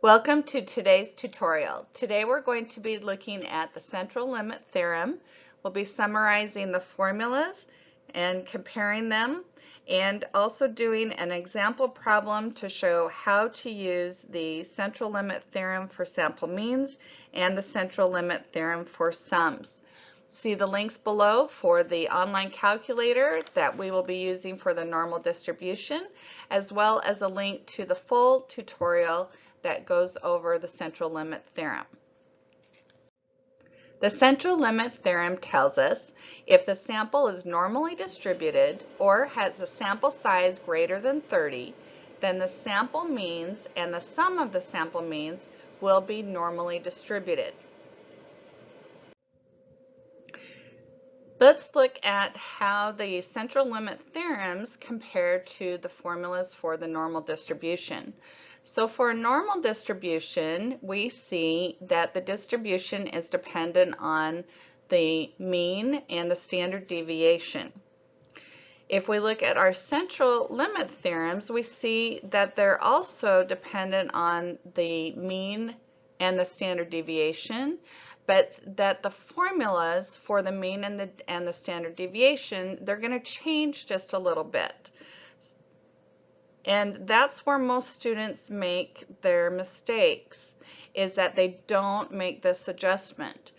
Welcome to today's tutorial. Today we're going to be looking at the Central Limit Theorem. We'll be summarizing the formulas and comparing them, and also doing an example problem to show how to use the Central Limit Theorem for sample means and the Central Limit Theorem for sums. See the links below for the online calculator that we will be using for the normal distribution, as well as a link to the full tutorial that goes over the central limit theorem. The central limit theorem tells us if the sample is normally distributed or has a sample size greater than 30, then the sample means and the sum of the sample means will be normally distributed. Let's look at how the central limit theorems compare to the formulas for the normal distribution. So for a normal distribution, we see that the distribution is dependent on the mean and the standard deviation. If we look at our central limit theorems, we see that they're also dependent on the mean and the standard deviation, but that the formulas for the mean and the standard deviation, they're going to change just a little bit. And that's where most students make their mistakes, is that they don't make this adjustment.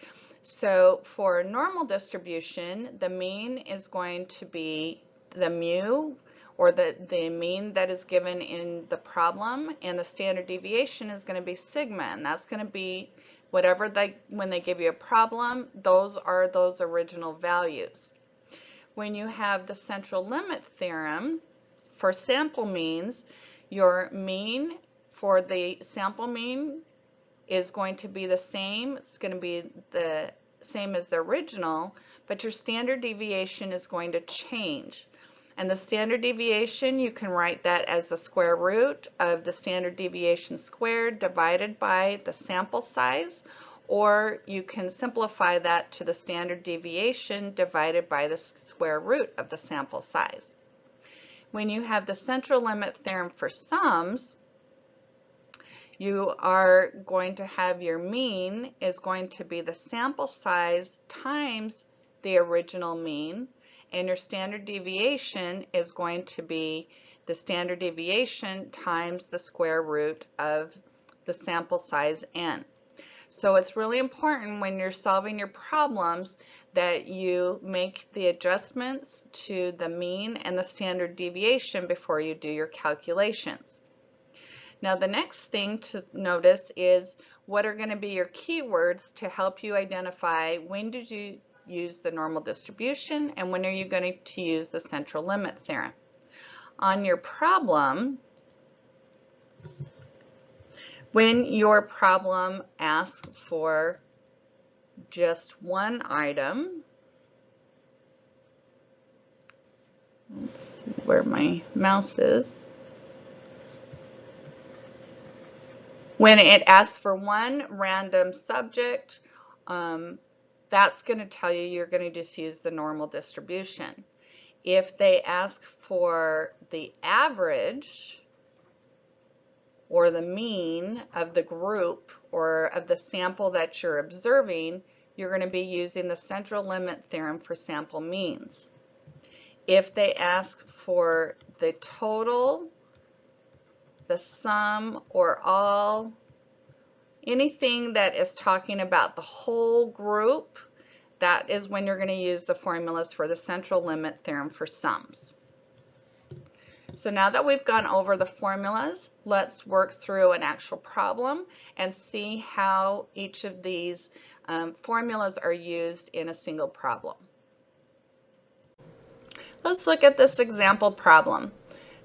So for normal distribution, the mean is going to be the mu, or the mean that is given in the problem, and the standard deviation is going to be sigma, and that's going to be whatever when they give you a problem, those are those original values. When you have the central limit theorem, for sample means, your mean for the sample mean is going to be the same. It's going to be the same as the original, but your standard deviation is going to change. And the standard deviation, you can write that as the square root of the standard deviation squared divided by the sample size, or you can simplify that to the standard deviation divided by the square root of the sample size. When you have the central limit theorem for sums, you are going to have your mean is going to be the sample size times the original mean, and your standard deviation is going to be the standard deviation times the square root of the sample size n. So it's really important when you're solving your problems that you make the adjustments to the mean and the standard deviation before you do your calculations. Now the next thing to notice is what are going to be your keywords to help you identify when did you use the normal distribution and when are you going to use the central limit theorem. On your problem, when your problem asks for just one item, let's see where my mouse is. When it asks for one random subject, that's going to tell you you're going to just use the normal distribution. If they ask for the average or the mean of the group or of the sample that you're observing, you're going to be using the central limit theorem for sample means. If they ask for the total, the sum, or all, anything that is talking about the whole group, that is when you're going to use the formulas for the central limit theorem for sums. So now that we've gone over the formulas, let's work through an actual problem and see how each of these formulas are used in a single problem. Let's look at this example problem.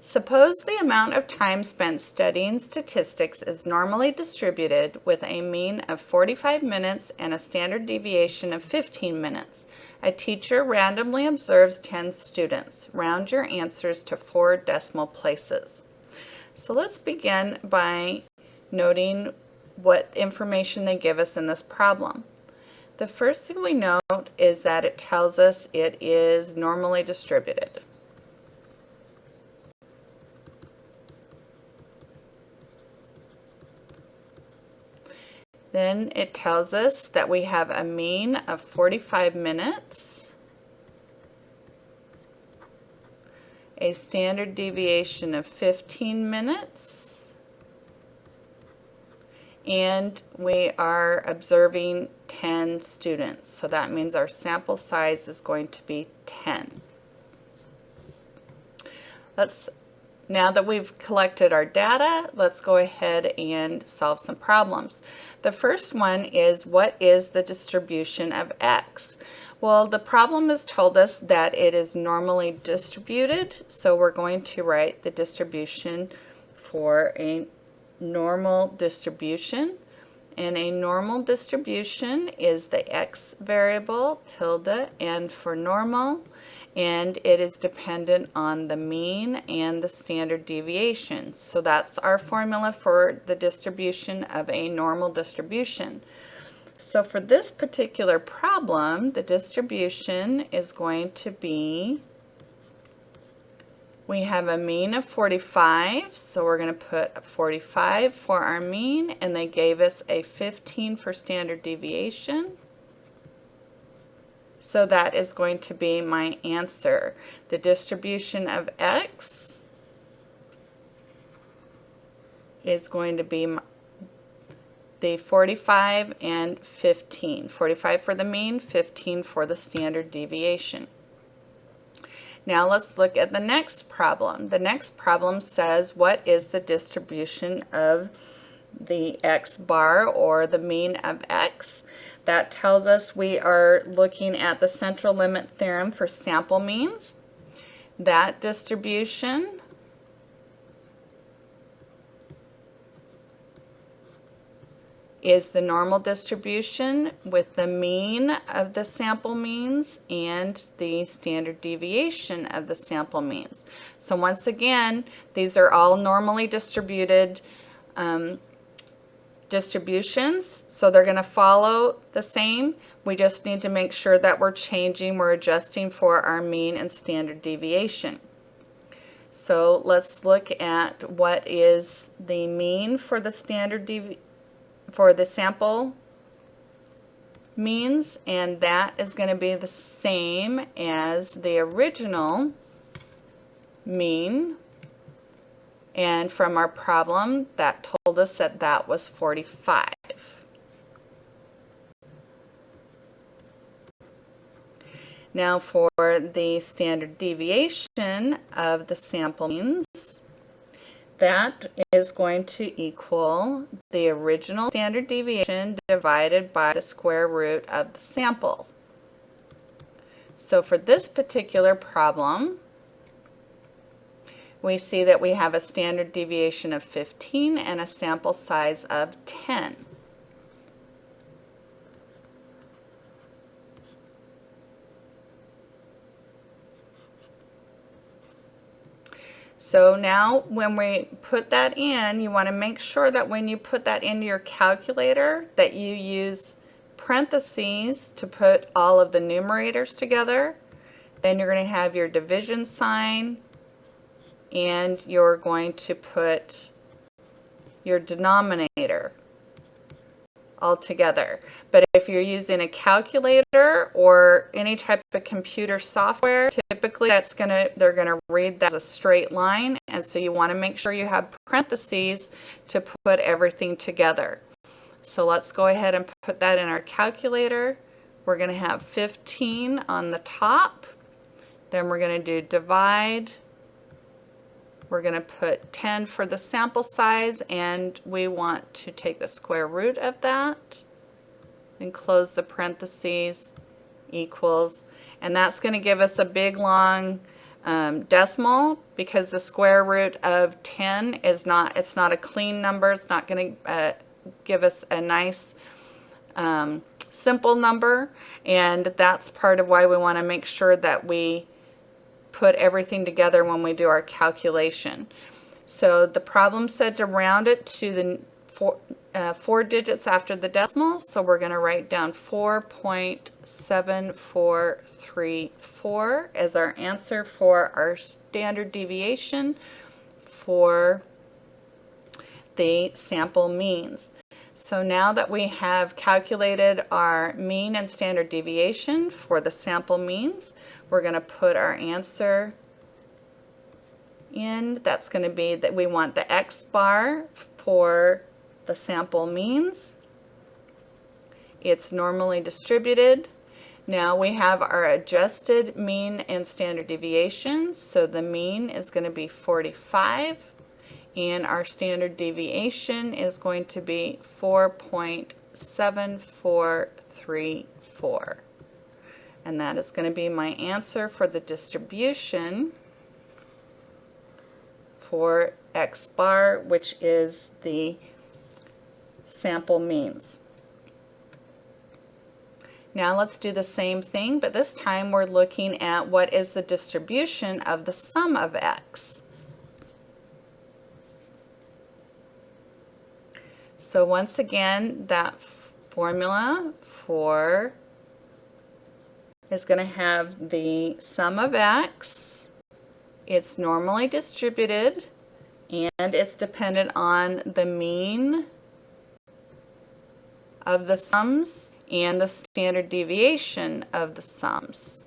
Suppose the amount of time spent studying statistics is normally distributed with a mean of 45 minutes and a standard deviation of 15 minutes. A teacher randomly observes 10 students. Round your answers to 4 decimal places. So let's begin by noting what information they give us in this problem. The first thing we note is that it tells us it is normally distributed. Then it tells us that we have a mean of 45 minutes, a standard deviation of 15 minutes, and we are observing 10 students. So that means our sample size is going to be 10. Now that we've collected our data, let's go ahead and solve some problems. The first one is, what is the distribution of x? Well, the problem has told us that it is normally distributed, so we're going to write the distribution for a normal distribution. And a normal distribution is the x variable, tilde, and for normal, and it is dependent on the mean and the standard deviation. So that's our formula for the distribution of a normal distribution. So for this particular problem, the distribution is going to be, we have a mean of 45, so we're going to put 45 for our mean, and they gave us a 15 for standard deviation. So that is going to be my answer. The distribution of x is going to be the 45 and 15. 45 for the mean, 15 for the standard deviation. Now let's look at the next problem. The next problem says, what is the distribution of the x bar, or the mean of x? That tells us we are looking at the central limit theorem for sample means. That distribution is the normal distribution with the mean of the sample means and the standard deviation of the sample means. So once again, these are all normally distributed distributions, so they're going to follow the same. We just need to make sure that we're adjusting for our mean and standard deviation. So let's look at what is the mean for the for the sample means, and that is going to be the same as the original mean. And from our problem, that told us that that was 45. Now for the standard deviation of the sample means, that is going to equal the original standard deviation divided by the square root of the sample. So for this particular problem, we see that we have a standard deviation of 15 and a sample size of 10. So now when we put that in, you want to make sure that when you put that into your calculator that you use parentheses to put all of the numerators together. Then you're going to have your division sign, and you're going to put your denominator all together. But if you're using a calculator or any type of computer software, typically they're gonna read that as a straight line, and so you want to make sure you have parentheses to put everything together. So let's go ahead and put that in our calculator. We're going to have 15 on the top, then we're going to do divide. We're going to put 10 for the sample size, and we want to take the square root of that and close the parentheses, equals, and that's going to give us a big long decimal, because the square root of 10 is not a clean number. It's not going to give us a nice simple number, and that's part of why we want to make sure that we put everything together when we do our calculation. So the problem said to round it to the four digits after the decimal, so we're going to write down 4.7434 as our answer for our standard deviation for the sample means. So now that we have calculated our mean and standard deviation for the sample means, we're going to put our answer in. That's going to be that we want the X bar for the sample means. It's normally distributed. Now we have our adjusted mean and standard deviation. So the mean is going to be 45. And our standard deviation is going to be 4.7434. And that is going to be my answer for the distribution for X bar, which is the sample means. Now let's do the same thing, but this time we're looking at what is the distribution of the sum of X. So once again, that formula for is going to have the sum of X. It's normally distributed, and it's dependent on the mean of the sums and the standard deviation of the sums.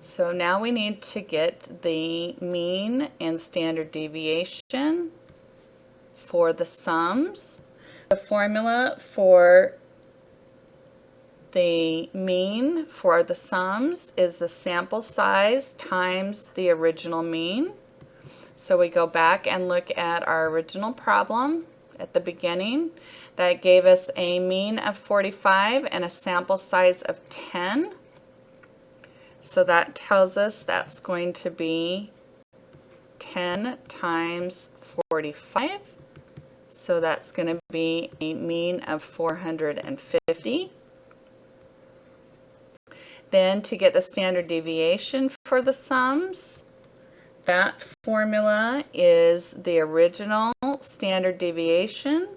So now we need to get the mean and standard deviation for the sums. The formula for the mean for the sums is the sample size times the original mean. So we go back and look at our original problem at the beginning. That gave us a mean of 45 and a sample size of 10. So that tells us that's going to be 10 times 45. So that's going to be a mean of 450. Then to get the standard deviation for the sums, that formula is the original standard deviation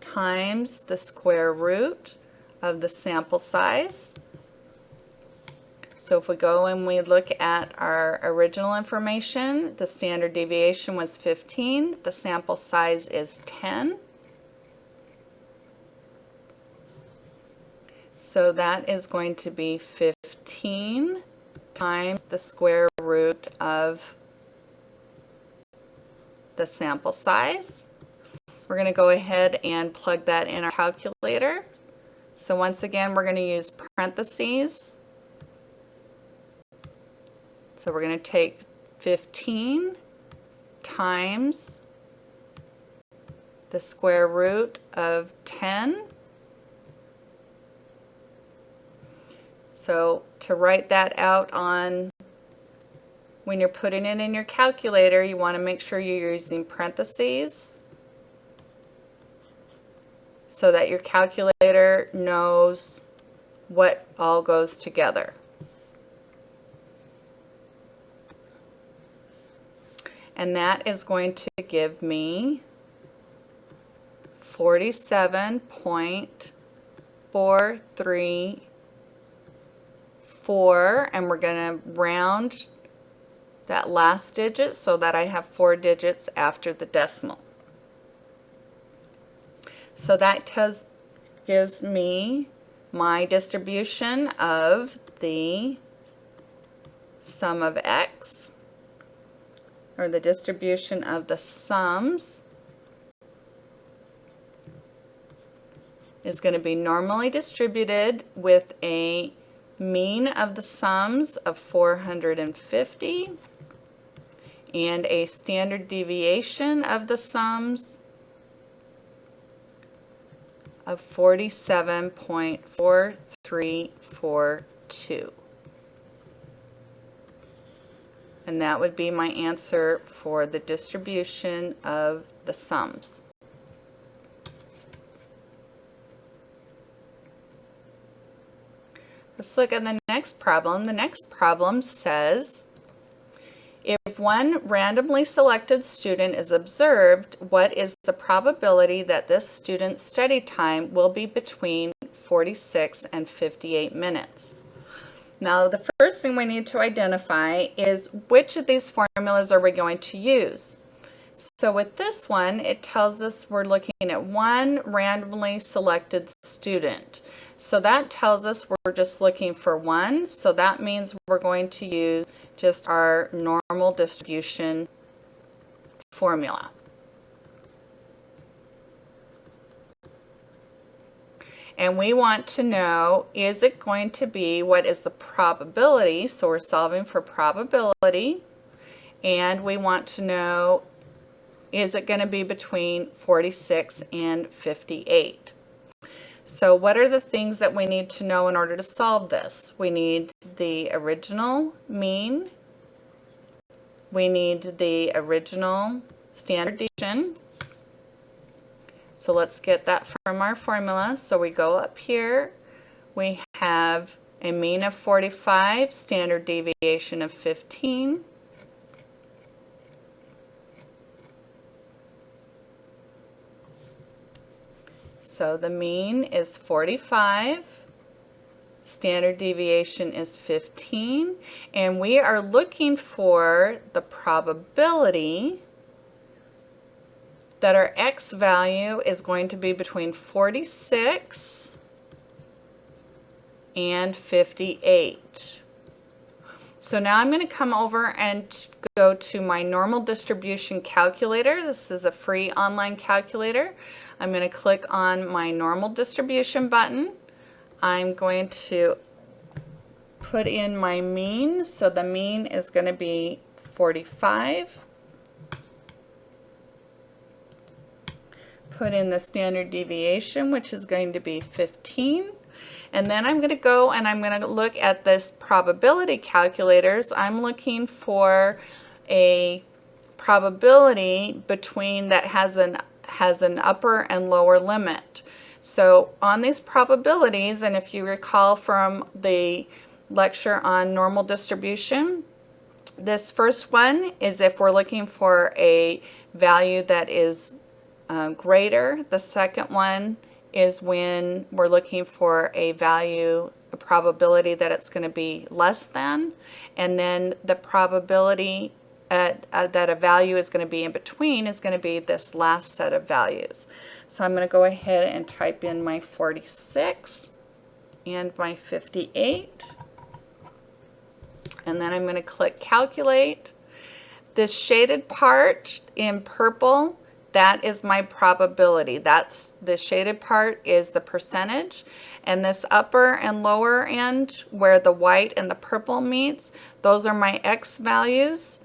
times the square root of the sample size. So if we go and we look at our original information, the standard deviation was 15, the sample size is 10. So that is going to be 15 times the square root of the sample size. We're going to go ahead and plug that in our calculator. So once again, we're going to use parentheses. So we're going to take 15 times the square root of 10. So to write that out on, when you're putting it in your calculator, you want to make sure you're using parentheses so that your calculator knows what all goes together. And that is going to give me 47.434, and we're going to round that last digit so that I have 4 digits after the decimal. So that gives me my distribution of the sum of X, or the distribution of the sums, is going to be normally distributed with a mean of the sums of 450 and a standard deviation of the sums of 47.4342. And that would be my answer for the distribution of the sums. Let's look at the next problem. The next problem says, if one randomly selected student is observed, what is the probability that this student's study time will be between 46 and 58 minutes? Now, the first thing we need to identify is which of these formulas are we going to use. So with this one, it tells us we're looking at one randomly selected student. So that tells us we're just looking for one. So that means we're going to use just our normal distribution formula. And we want to know, is it going to be, what is the probability? So we're solving for probability. And we want to know, is it going to be between 46 and 58? So what are the things that we need to know in order to solve this? We need the original mean. We need the original standard deviation. So let's get that from our formula. So we go up here. We have a mean of 45, standard deviation of 15. So the mean is 45, standard deviation is 15, and we are looking for the probability that our x value is going to be between 46 and 58. So now I'm going to come over and go to my normal distribution calculator. This is a free online calculator. I'm going to click on my normal distribution button. I'm going to put in my mean. So the mean is going to be 45. Put in the standard deviation, which is going to be 15. And then I'm going to go and I'm going to look at this probability calculators. I'm looking for a probability between that has an upper and lower limit. So on these probabilities, and if you recall from the lecture on normal distribution, this first one is if we're looking for a value that is greater. The second one is when we're looking for a value, a probability that it's going to be less than, and then the probability that a value is going to be in between is going to be this last set of values. So I'm going to go ahead and type in my 46 and my 58, and then I'm going to click calculate. This shaded part in purple, that is my probability. That's the shaded part is the percentage, and this upper and lower end where the white and the purple meets, those are my x values.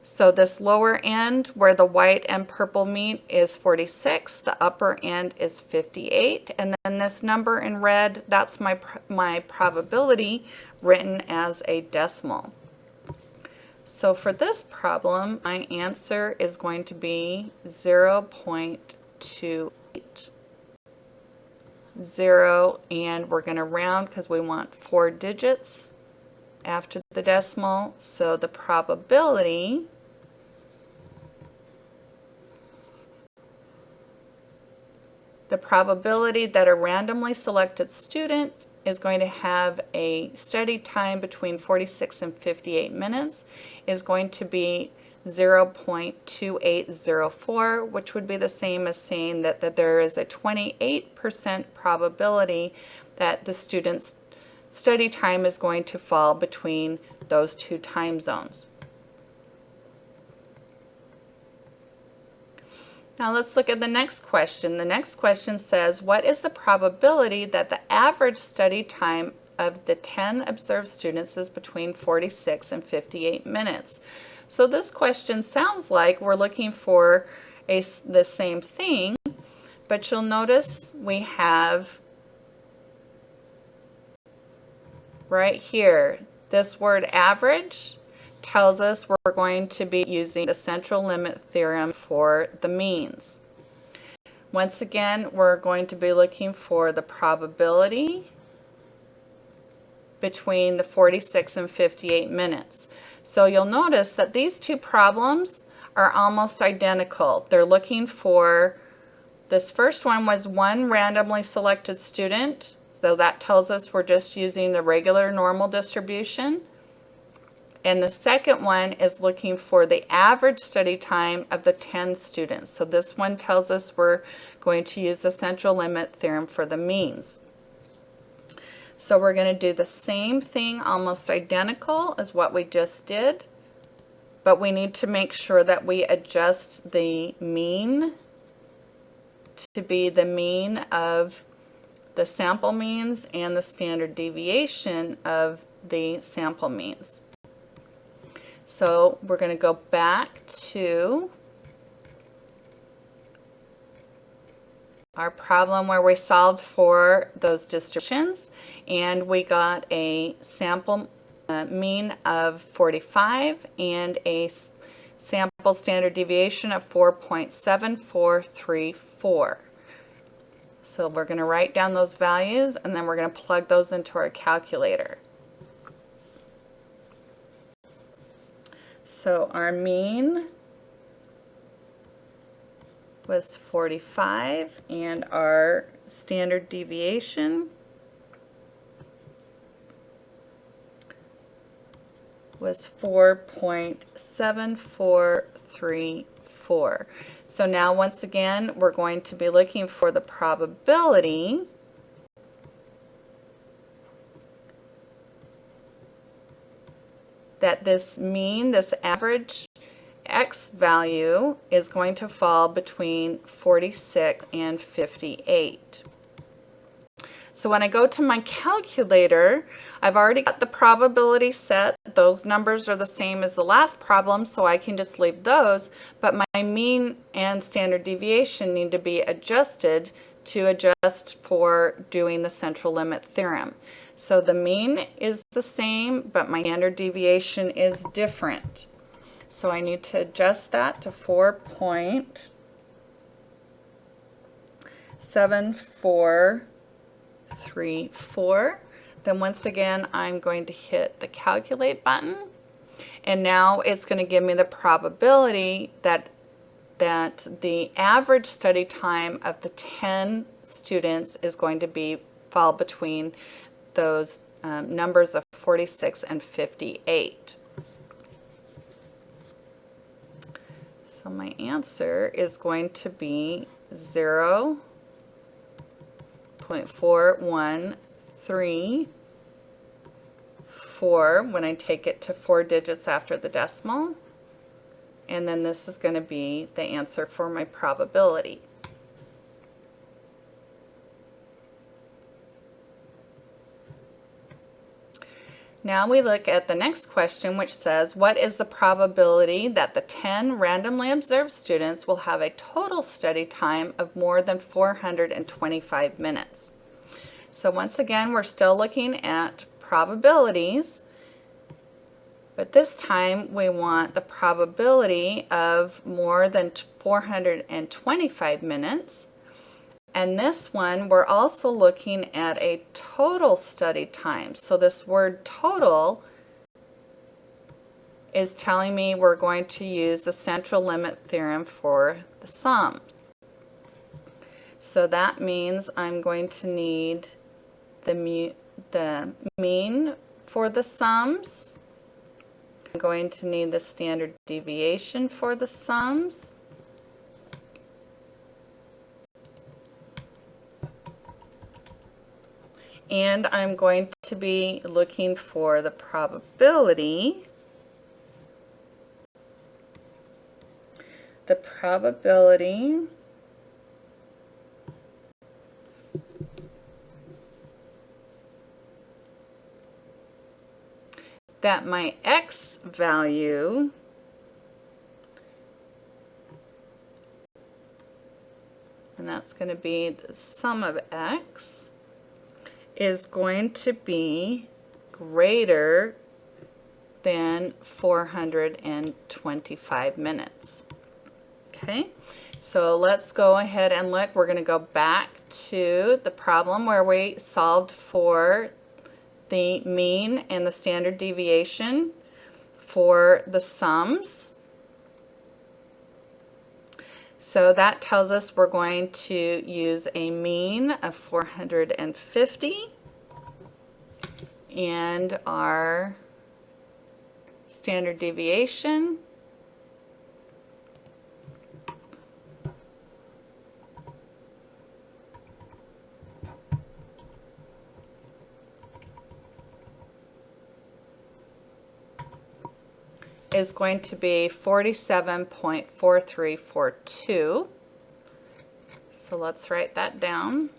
So this lower end where the white and purple meet is 46, the upper end is 58, and then this number in red, that's my probability written as a decimal. So for this problem, my answer is going to be 0.28. 0, and we're going to round because we want 4 digits after the decimal. So the probability that a randomly selected student is going to have a study time between 46 and 58 minutes is going to be 0.2804, which would be the same as saying that there is a 28% probability that the student's study time is going to fall between those two time zones. Now let's look at the next question. The next question says, what is the probability that the average study time of the 10 observed students is between 46 and 58 minutes? So this question sounds like we're looking for the same thing, but you'll notice we have right here, this word average tells us we're going to be using the Central Limit Theorem for the means. Once again, we're going to be looking for the probability between the 46 and 58 minutes. So you'll notice that these two problems are almost identical. They're looking for, this first one was one randomly selected student, So that tells us we're just using the regular normal distribution. And the second one is looking for the average study time of the 10 students. So this one tells us we're going to use the central limit theorem for the means. So we're going to do the same thing, almost identical as what we just did, but we need to make sure that we adjust the mean to be the mean of the sample means and the standard deviation of the sample means. So we're going to go back to our problem where we solved for those distributions, and we got a sample mean of 45 and a sample standard deviation of 4.7434. So we're going to write down those values, and then we're going to plug those into our calculator. So our mean was 45 and our standard deviation was 4.7434. So now once again we're going to be looking for the probability that this mean, this average X value is going to fall between 46 and 58. So when I go to my calculator, I've already got the probability set. Those numbers are the same as the last problem, so I can just leave those, but my mean and standard deviation need to be adjusted to adjust for doing the central limit theorem. So the mean is the same, but my standard deviation is different. So I need to adjust that to 4.7434. Then once again, I'm going to hit the calculate button. And now it's going to give me the probability that the average study time of the 10 students is going to fall between those numbers of 46 and 58. So my answer is going to be 0.4134 when I take it to 4 digits after the decimal. And then this is going to be the answer for my probability. Now we look at the next question, which says, what is the probability that the 10 randomly observed students will have a total study time of more than 425 minutes? So once again, we're still looking at probabilities, but this time we want the probability of more than 425 minutes. And this one, we're also looking at a total study time. So this word total is telling me we're going to use the central limit theorem for the sum. So that means I'm going to need the mean for the sums. I'm going to need the standard deviation for the sums. And I'm going to be looking for the probability. The probability that my X value and that's going to be the sum of X is going to be greater than 425 minutes. Okay, so let's go ahead and look. We're going to go back to the problem where we solved for the mean and the standard deviation for the sums. So that tells us we're going to use a mean of 450 and our standard deviation is going to be 47.4342. So let's write that down.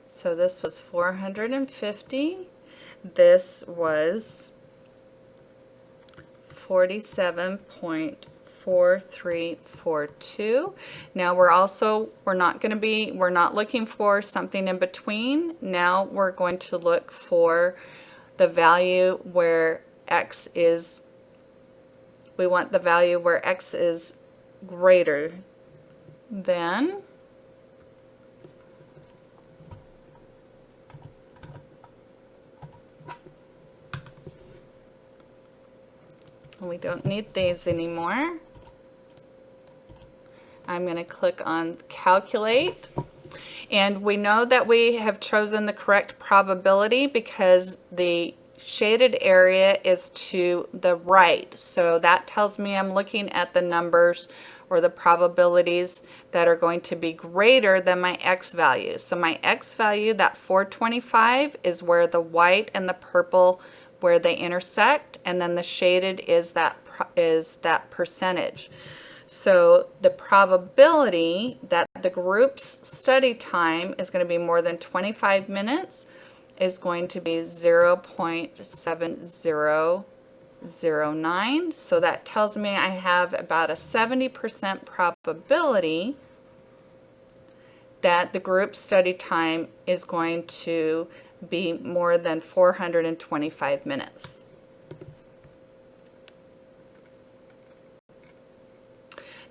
So this was 450. This was 47.4342. Now we're not looking for something in between. Now we're going to look for the value where x is, we want the value where x is greater than we don't need these anymore. I'm going to click on calculate, and we know that we have chosen the correct probability because the shaded area is to the right, so that tells me I'm looking at the numbers or the probabilities that are going to be greater than my x value. So my x value, that 425, is where the white and the purple where they intersect, and then the shaded is that percentage. So the probability that the group's study time is going to be more than 25 minutes is going to be 0.7009. So that tells me I have about a 70% probability that the group study time is going to be more than 425 minutes.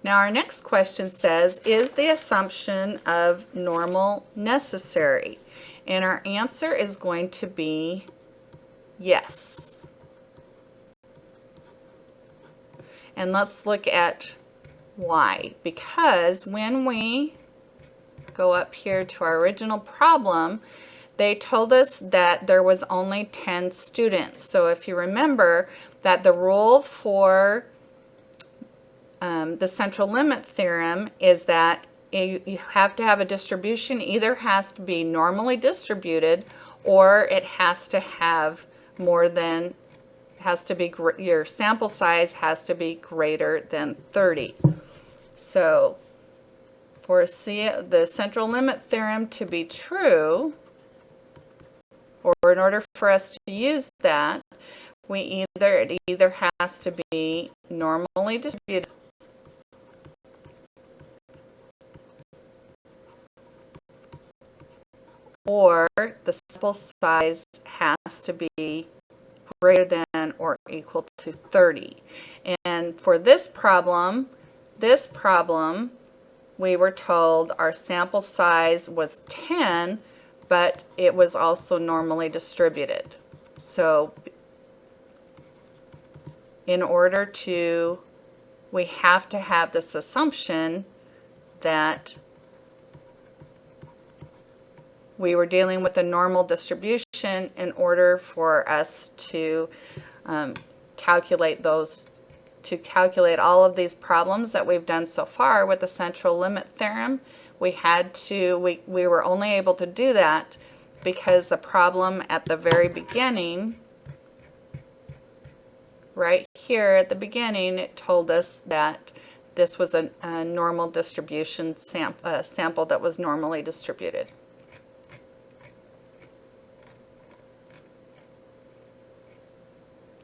Now our next question says, is the assumption of normal necessary? And our answer is going to be yes. And let's look at why. Because when we go up here to our original problem, they told us that there was only 10 students. So if you remember that the rule for the central limit theorem is that you have to have a distribution, either has to be normally distributed or it has to have more than, your sample size has to be greater than 30. So for the central limit theorem to be true, or in order for us to use that, it either has to be normally distributed or the sample size has to be greater than or equal to 30. And for this problem, we were told our sample size was 10, but it was also normally distributed. So in order to, we have to have this assumption that we were dealing with a normal distribution in order for us to calculate all of these problems that we've done so far with the central limit theorem. We were only able to do that because the problem at the very beginning, right here at the beginning, it told us that this was a normal distribution sample that was normally distributed.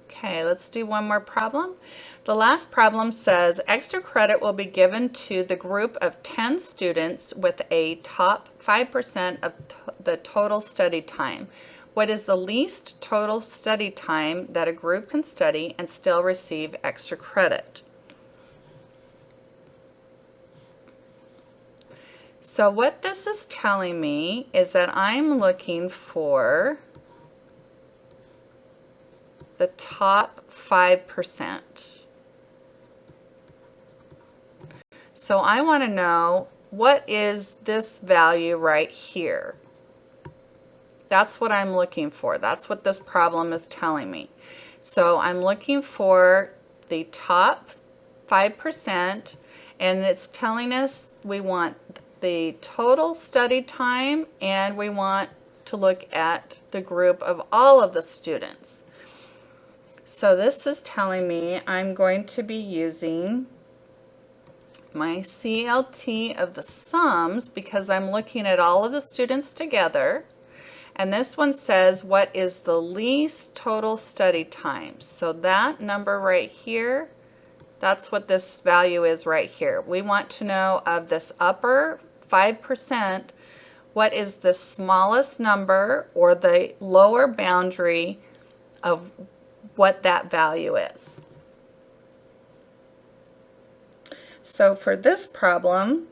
Okay, let's do one more problem. The last problem says extra credit will be given to the group of 10 students with a top 5% of the total study time. What is the least total study time that a group can study and still receive extra credit? So what this is telling me is that I'm looking for the top 5%. So I want to know, what is this value right here? That's what I'm looking for. That's what this problem is telling me. So I'm looking for the top 5%, and it's telling us we want the total study time, and we want to look at the group of all of the students. So this is telling me I'm going to be using my CLT of the sums because I'm looking at all of the students together. And this one says, what is the least total study time? So that number right here, that's what this value is right here. We want to know of this upper 5%, what is the smallest number or the lower boundary of what that value is. So for this problem,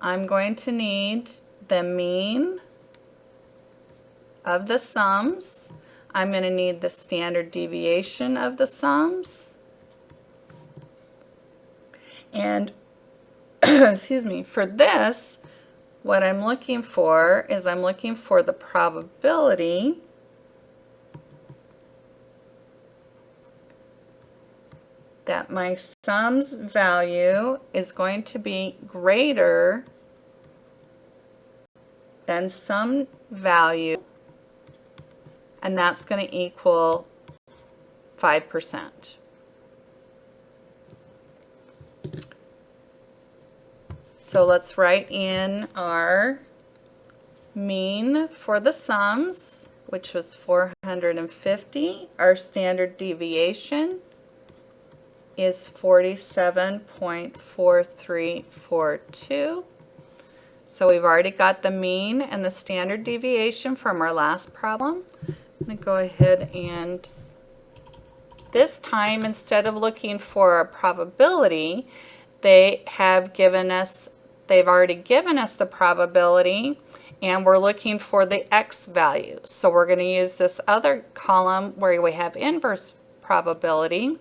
I'm going to need the mean of the sums. I'm going to need the standard deviation of the sums. And excuse me, for this, what I'm looking for is I'm looking for the probability that my sums value is going to be greater than some value, and that's going to equal 5%. So let's write in our mean for the sums, which was 450. Our standard deviation is 47.4342. So we've already got the mean and the standard deviation from our last problem. I'm going to go ahead and this time, instead of looking for a probability, they've already given us the probability, and we're looking for the x value. So we're going to use this other column where we have inverse probability.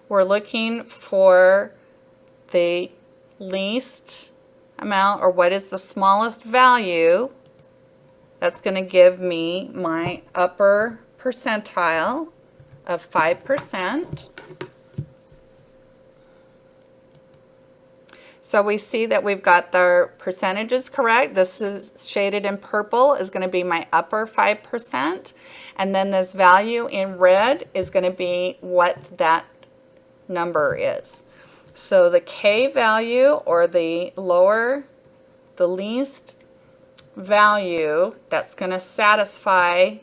We're looking for the least amount, or what is the smallest value that's going to give me my upper percentile of 5%. So we see that we've got the percentages correct. This is shaded in purple is going to be my upper 5%, and then this value in red is going to be what that number is. So the K value, or the least value that's going to satisfy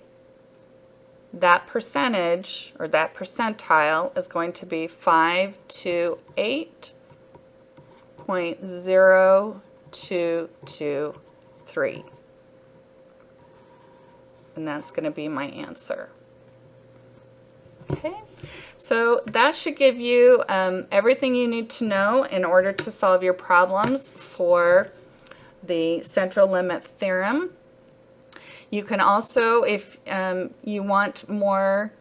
that percentage or that percentile is going to be 528.0223. And that's going to be my answer. Okay, so that should give you everything you need to know in order to solve your problems for the central limit theorem. You can also, if you want more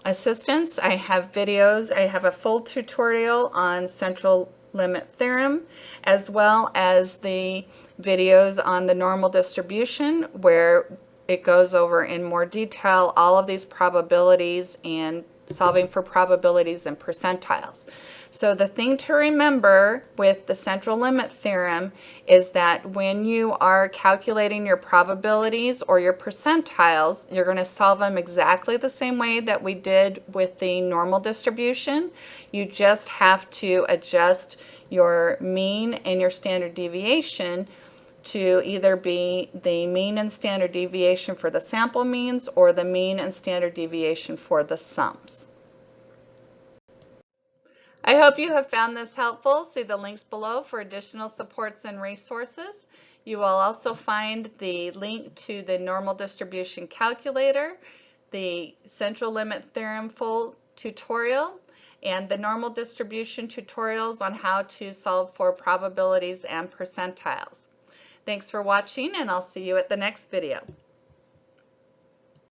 assistance, I have videos. I have a full tutorial on central limit theorem, as well as the videos on the normal distribution, where it goes over in more detail all of these probabilities and solving for probabilities and percentiles. So the thing to remember with the central limit theorem is that when you are calculating your probabilities or your percentiles, you're going to solve them exactly the same way that we did with the normal distribution. You just have to adjust your mean and your standard deviation to either be the mean and standard deviation for the sample means or the mean and standard deviation for the sums. I hope you have found this helpful. See the links below for additional supports and resources. You will also find the link to the normal distribution calculator, the central limit theorem full tutorial, and the normal distribution tutorials on how to solve for probabilities and percentiles. Thanks for watching, and I'll see you at the next video.